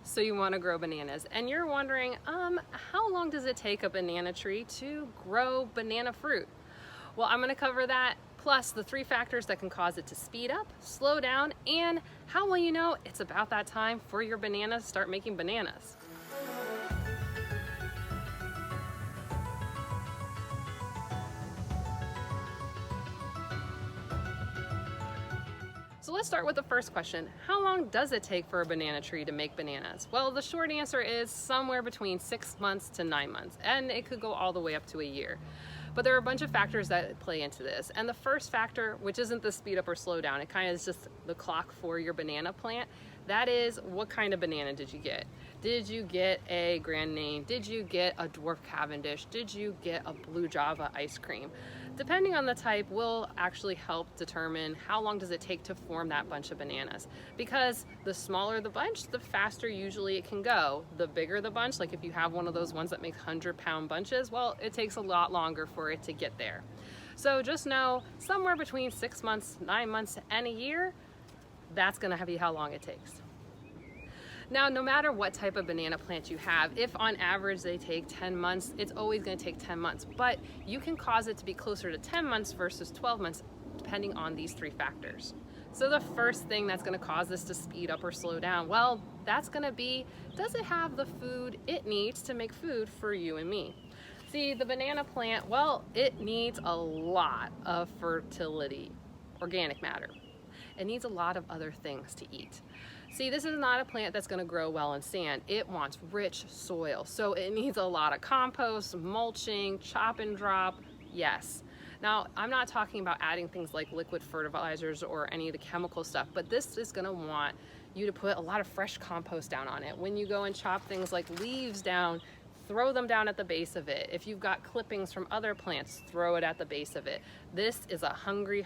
So you want to grow bananas, and you're wondering, how long does it take a banana tree to grow banana fruit? Well, I'm going to cover that, plus the 3 factors that can cause it to speed up, slow down, and how will you know it's about that time for your bananas to start making bananas. So let's start with the first question. How long does it take for a banana tree to make bananas? Well, the short answer is somewhere between 6 months to 9 months, and it could go all the way up to a year. But there are a bunch of factors that play into this. And the first factor, which isn't the speed up or slow down, it kind of is just the clock for your banana plant. That is, what kind of banana did you get? Did you get a Grand Name? Did you get a Dwarf Cavendish? Did you get a Blue Java ice cream? Depending on the type will actually help determine how long does it take to form that bunch of bananas. Because the smaller the bunch, the faster usually it can go. The bigger the bunch, like if you have one of those ones that makes 100-pound bunches, well, it takes a lot longer for it to get there. So just know somewhere between 6 months, 9 months, and a year, that's gonna be how long it takes. Now, no matter what type of banana plant you have, if on average they take 10 months, it's always going to take 10 months, but you can cause it to be closer to 10 months versus 12 months, depending on these 3 factors. So the first thing that's going to cause this to speed up or slow down, well, that's going to be, does it have the food it needs to make food for you and me? See, the banana plant, well, it needs a lot of fertility, organic matter. It needs a lot of other things to eat. See, this is not a plant that's going to grow well in sand. It wants rich soil, so it needs a lot of compost, mulching, chop and drop, yes. Now, I'm not talking about adding things like liquid fertilizers or any of the chemical stuff, but this is going to want you to put a lot of fresh compost down on it. When you go and chop things like leaves down, throw them down at the base of it. If you've got clippings from other plants, throw it at the base of it. This is a hungry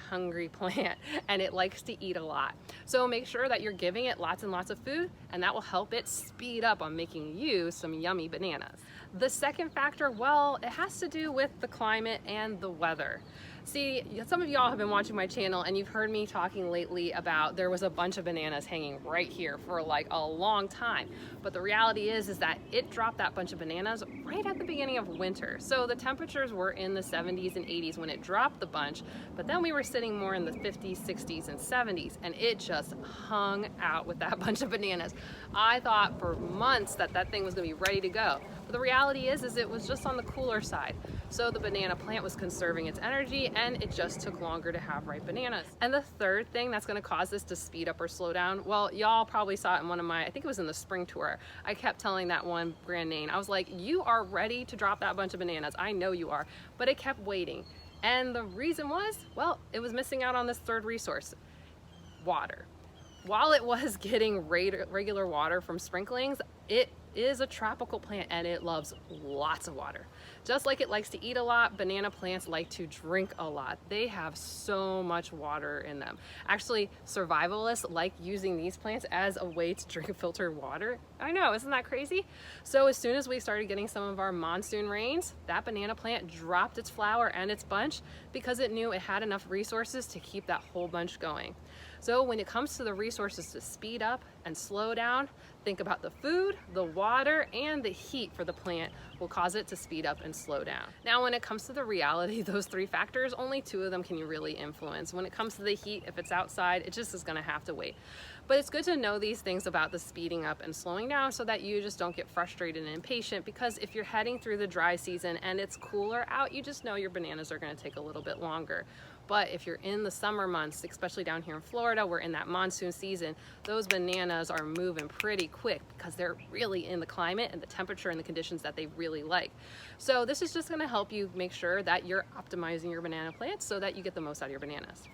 plant, and it likes to eat a lot. So make sure that you're giving it lots and lots of food, and that will help it speed up on making you some yummy bananas. The second factor, well, it has to do with the climate and the weather. See, some of y'all have been watching my channel and you've heard me talking lately about there was a bunch of bananas hanging right here for like a long time. But the reality is that it dropped that bunch of bananas right at the beginning of winter. So the temperatures were in the 70s and 80s when it dropped the bunch, but then we were sitting more in the 50s, 60s, and 70s, and it just hung out with that bunch of bananas. I thought for months that that thing was gonna be ready to go. But the reality is it was just on the cooler side. So the banana plant was conserving its energy, and it just took longer to have ripe bananas. And the third thing that's going to cause this to speed up or slow down, well, y'all probably saw it in one of my, I think it was in the spring tour, I kept telling that one Grand Name, I was like, you are ready to drop that bunch of bananas, I know you are, but it kept waiting. And the reason was, well, it was missing out on this third resource, water. While it was getting regular water from sprinklings, it is a tropical plant and it loves lots of water. Just like it likes to eat a lot, banana plants like to drink a lot. They have so much water in them. Actually, survivalists like using these plants as a way to drink filtered water. I know, isn't that crazy? So as soon as we started getting some of our monsoon rains, that banana plant dropped its flower and its bunch because it knew it had enough resources to keep that whole bunch going. So when it comes to the resources to speed up and slow down, think about the food, the water, and the heat for the plant will cause it to speed up and slow down. Now, when it comes to the reality, those 3 factors, only 2 of them can you really influence. When it comes to the heat, if it's outside, it just is gonna have to wait. But it's good to know these things about the speeding up and slowing down so that you just don't get frustrated and impatient, because if you're heading through the dry season and it's cooler out, you just know your bananas are gonna take a little bit longer. But if you're in the summer months, especially down here in Florida, we're in that monsoon season, those bananas are moving pretty quick because they're really in the climate and the temperature and the conditions that they really like. So this is just gonna help you make sure that you're optimizing your banana plants so that you get the most out of your bananas.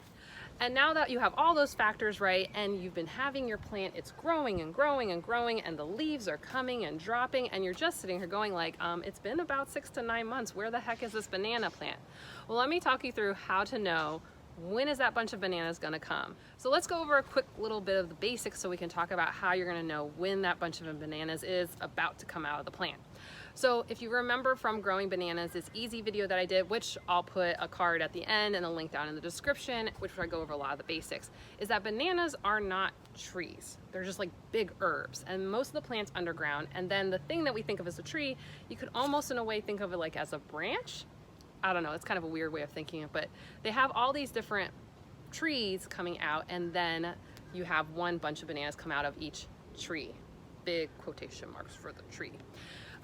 And now that you have all those factors right and you've been having your plant, it's growing and growing and growing, and the leaves are coming and dropping, and you're just sitting here going like, it's been about 6 to 9 months. Where the heck is this banana plant? Well, let me talk you through how to know when is that bunch of bananas gonna come. So let's go over a quick little bit of the basics so we can talk about how you're gonna know when that bunch of bananas is about to come out of the plant. So if you remember from growing bananas, this easy video that I did, which I'll put a card at the end and a link down in the description, which I go over a lot of the basics, is that bananas are not trees. They're just like big herbs, and most of the plants underground. And then the thing that we think of as a tree, you could almost in a way think of it like as a branch. I don't know, it's kind of a weird way of thinking it, but they have all these different trees coming out, and then you have one bunch of bananas come out of each tree. Big quotation marks for the tree.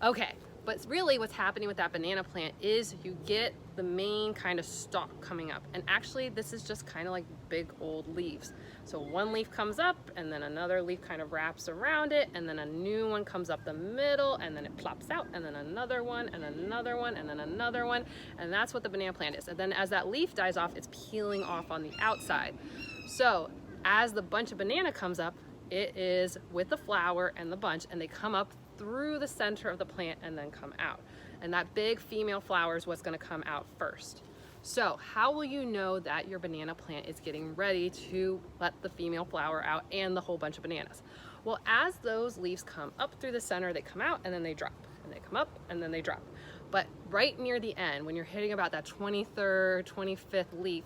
Okay, but really what's happening with that banana plant is you get the main kind of stalk coming up, and actually this is just kind of like big old leaves. So one leaf comes up, and then another leaf kind of wraps around it, and then a new one comes up the middle, and then it plops out, and then another one, and another one, and then another one, and that's what the banana plant is. And then as that leaf dies off, it's peeling off on the outside. So as the bunch of banana comes up, it is with the flower and the bunch, and they come up through the center of the plant and then come out. And that big female flower is what's going to come out first. So how will you know that your banana plant is getting ready to let the female flower out and the whole bunch of bananas? Well, as those leaves come up through the center, they come out and then they drop, and they come up and then they drop. But right near the end, when you're hitting about that 23rd, 25th leaf,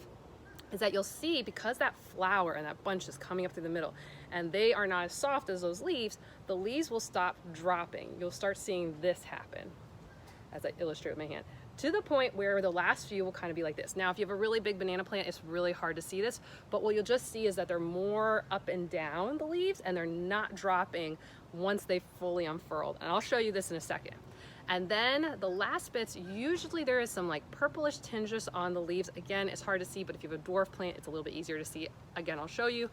is that you'll see, because that flower and that bunch is coming up through the middle and they are not as soft as those leaves, the leaves will stop dropping. You'll start seeing this happen, as I illustrate with my hand, to the point where the last few will kind of be like this. Now, if you have a really big banana plant, it's really hard to see this, but what you'll just see is that they're more up and down, the leaves, and they're not dropping once they've fully unfurled. And I'll show you this in a second. And then the last bits, usually there is some like purplish tinges on the leaves. Again, it's hard to see, but if you have a dwarf plant, it's a little bit easier to see. Again, I'll show you.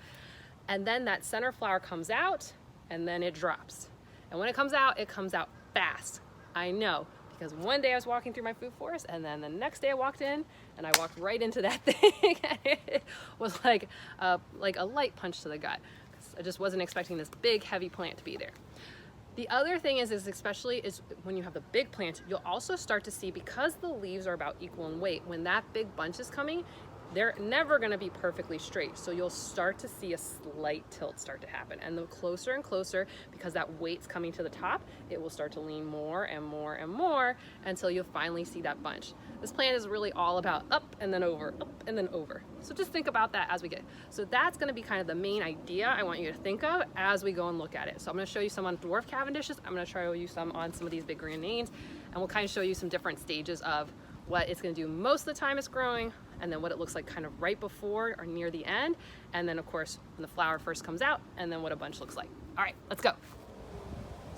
And then that center flower comes out, and then it drops. And when it comes out fast. I know, because one day I was walking through my food forest, and then the next day I walked in, and I walked right into that thing. It was like a light punch to the gut. I just wasn't expecting this big, heavy plant to be there. The other thing is especially when you have the big plant, you'll also start to see, because the leaves are about equal in weight, when that big bunch is coming, they're never going to be perfectly straight. So you'll start to see a slight tilt start to happen. And the closer and closer, because that weight's coming to the top, it will start to lean more and more and more until you'll finally see that bunch. This plant is really all about up and then over, up and then over. So just think about that as we get. So that's going to be kind of the main idea I want you to think of as we go and look at it. So I'm going to show you some on dwarf Cavendishes. I'm going to show you some on some of these big grenades, and we'll kind of show you some different stages of what it's going to do most of the time it's growing, and then what it looks like kind of right before or near the end, and then of course when the flower first comes out, and then what a bunch looks like. All right, let's go.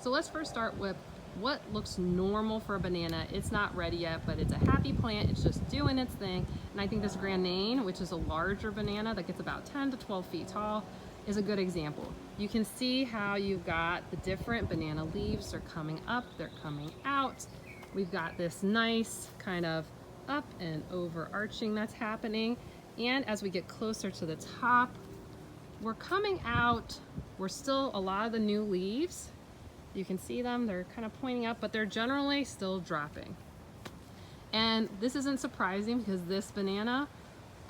So let's first start with what looks normal for a banana. It's not ready yet, but it's a happy plant. It's just doing its thing. And I think this grenade, which is a larger banana that gets about 10 to 12 feet tall, is a good example. You can see how you've got the different banana leaves. They're coming up, they're coming out. We've got this nice kind of up and over arching that's happening. And as we get closer to the top, we're coming out, we're still a lot of the new leaves. You can see them, they're kind of pointing up, but they're generally still dropping. And this isn't surprising, because this banana,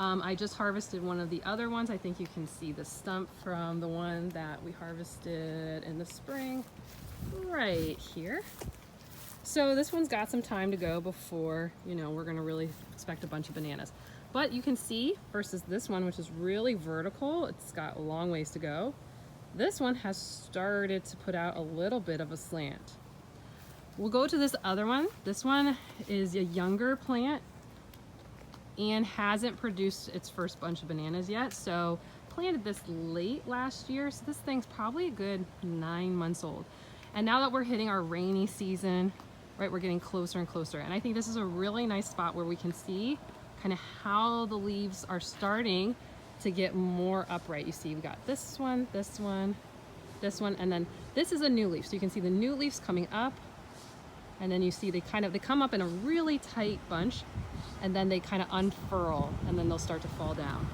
I just harvested one of the other ones. I think you can see the stump from the one that we harvested in the spring right here. So this one's got some time to go before, you know, we're gonna really expect a bunch of bananas. But you can see, versus this one, which is really vertical, it's got a long ways to go. This one has started to put out a little bit of a slant. We'll go to this other one. This one is a younger plant and hasn't produced its first bunch of bananas yet. So planted this late last year, so this thing's probably a good 9 months old. And now that we're hitting our rainy season, right, we're getting closer and closer. And I think this is a really nice spot where we can see kind of how the leaves are starting to get more upright. You see, we've got this one, this one, this one, and then this is a new leaf. So you can see the new leaves coming up, and then you see they come up in a really tight bunch, and then they kind of unfurl, and then they'll start to fall down.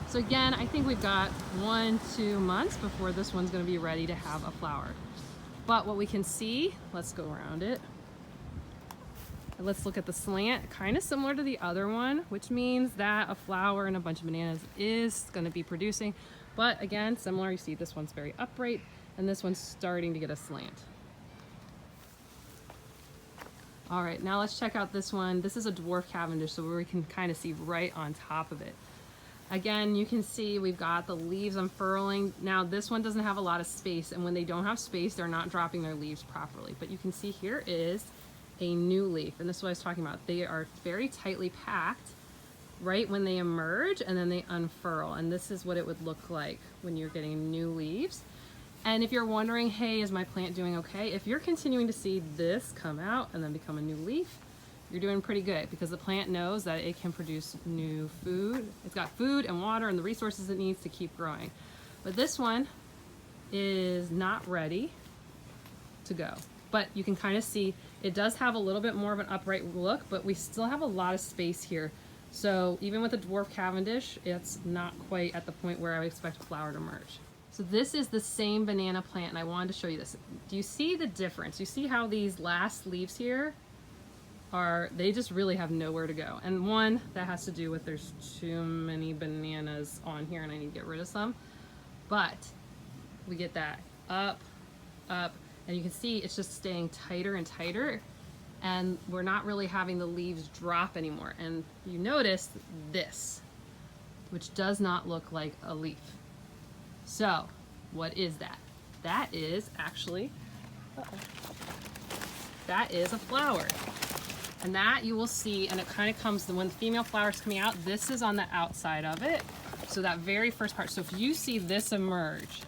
So again, I think we've got 1-2 months before this one's going to be ready to have a flower. But what we can see, let's go around it. Let's look at the slant, kind of similar to the other one, which means that a flower and a bunch of bananas is going to be producing. But again, similar, you see this one's very upright, and this one's starting to get a slant. All right, now let's check out this one. This is a dwarf Cavendish, so we can kind of see right on top of it. Again, you can see we've got the leaves unfurling. Now this one doesn't have a lot of space, and when they don't have space, they're not dropping their leaves properly. But you can see here is a new leaf, and this is what I was talking about. They are very tightly packed right when they emerge, and then they unfurl. And this is what it would look like when you're getting new leaves. And if you're wondering, hey, is my plant doing okay? If you're continuing to see this come out and then become a new leaf, you're doing pretty good, because the plant knows that it can produce new food. It's got food and water and the resources it needs to keep growing. But this one is not ready to go. But you can kind of see it does have a little bit more of an upright look, but we still have a lot of space here. So even with a dwarf Cavendish, it's not quite at the point where I would expect a flower to emerge. So this is the same banana plant, and I wanted to show you this. Do you see the difference? You see how these last leaves here they just really have nowhere to go. And one, that has to do with there's too many bananas on here and I need to get rid of some. But we get that up, up, and you can see it's just staying tighter and tighter, and we're not really having the leaves drop anymore. And you notice this, which does not look like a leaf. So what is that? That is actually, that is a flower. And that you will see, and it kind of comes, when the female flower is coming out, this is on the outside of it. So that very first part. So if you see this emerge,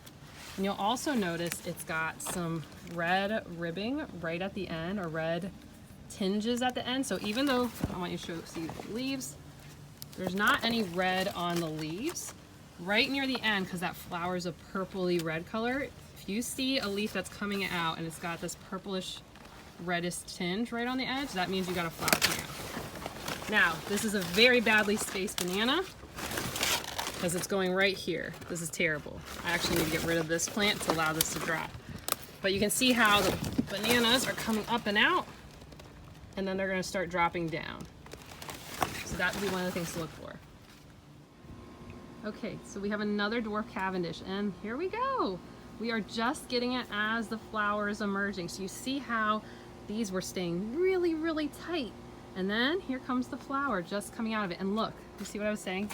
and you'll also notice it's got some red ribbing right at the end, or red tinges at the end. So even though, I want you to see the leaves, there's not any red on the leaves. Right near the end, because that flower is a purpley red color, if you see a leaf that's coming out and it's got this purplish reddish tinge right on the edge, that means you got a flower coming out. Now, this is a very badly spaced banana because it's going right here. This is terrible. I actually need to get rid of this plant to allow this to drop. But you can see how the bananas are coming up and out, and then they're going to start dropping down. So that would be one of the things to look for. Okay, so we have another dwarf Cavendish, and here we go. We are just getting it as the flower is emerging. So you see how these were staying really, really tight. And then here comes the flower just coming out of it. And look, you see what I was saying?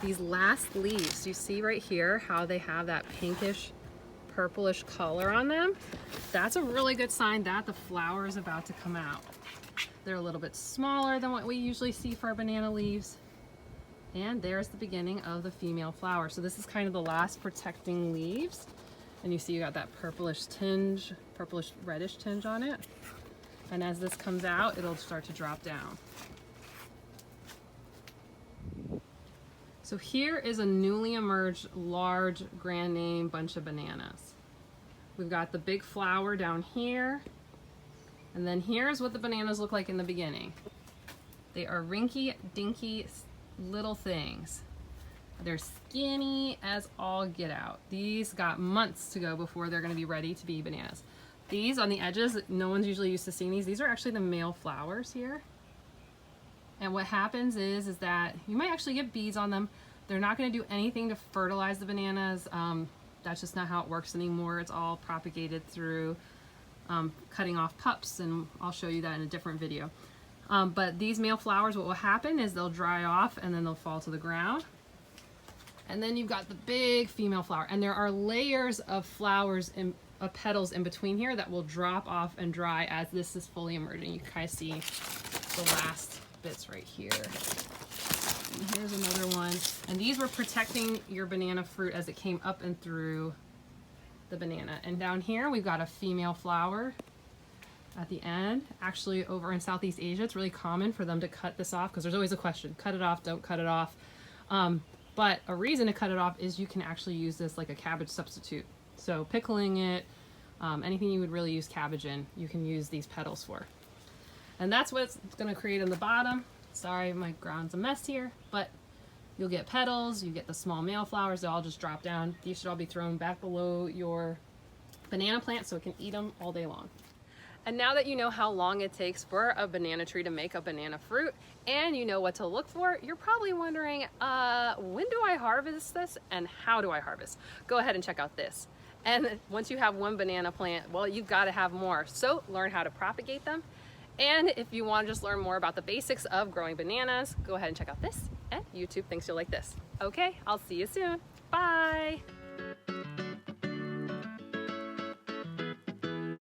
These last leaves, you see right here how they have that pinkish, purplish color on them? That's a really good sign that the flower is about to come out. They're a little bit smaller than what we usually see for our banana leaves. And there's the beginning of the female flower. So this is kind of the last protecting leaves. And you see you got that purplish tinge, purplish reddish tinge on it. And as this comes out, it'll start to drop down. So here is a newly emerged large grand name bunch of bananas. We've got the big flower down here. And then here's what the bananas look like in the beginning. They are rinky dinky little things. They're skinny as all get out. These got months to go before they're going to be ready to be bananas. These on the edges, no one's usually used to seeing these. These are actually the male flowers here. And what happens is that you might actually get bees on them. They're not going to do anything to fertilize the bananas. That's just not how it works anymore. It's all propagated through cutting off pups, and I'll show you that in a different video. But these male flowers, what will happen is they'll dry off and then they'll fall to the ground. And then you've got the big female flower, and there are layers of flowers and petals in between here that will drop off and dry as this is fully emerging. You can kind of see the last bits right here. And here's another one. And these were protecting your banana fruit as it came up and through the banana. And down here we've got a female flower at the end. Actually, over in Southeast Asia, it's really common for them to cut this off, because there's always a question, cut it off, don't cut it off. But a reason to cut it off is you can actually use this like a cabbage substitute. So pickling it, anything you would really use cabbage in, you can use these petals for. And that's what it's going to create in the bottom. Sorry, my ground's a mess here, but you'll get petals, you get the small male flowers, they all just drop down. These should all be thrown back below your banana plant so it can eat them all day long. And now that you know how long it takes for a banana tree to make a banana fruit, and you know what to look for, you're probably wondering, when do I harvest this and how do I harvest? Go ahead and check out this. And once you have one banana plant, well, you've got to have more. So learn how to propagate them And if you want to just learn more about the basics of growing bananas, go ahead and check out this, and YouTube thinks you'll like this. Okay, I'll see you soon. Bye.